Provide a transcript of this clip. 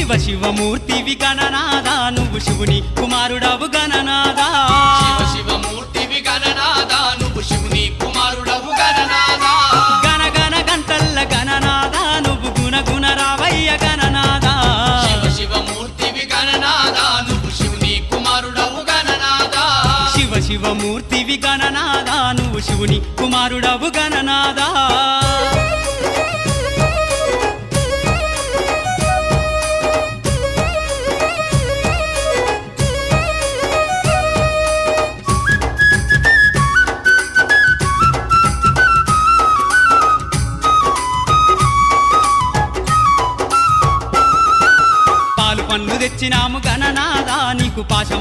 శివ శివమూర్తివి గణనాదా నువ్వు శివుని కుమారుడవు గణనాదా శివ శివమూర్తివి గణనాదా నువ్వు శివుని కుమారుడవు గణనాదా గణ గణ గంటల్ల గణనాదా నువ్వు గుణ గుణ రావయ్య గణనాదా శివ శివమూర్తివి గణనాదా నువ్వు శివుని కుమారుడవు గణనాదా శివ శివమూర్తివి గణనాదా నువ్వు శివుని కుమారుడవు గణనాదా పాలు పండ్లు తెచ్చినాము గణనాదా నీకు పాశం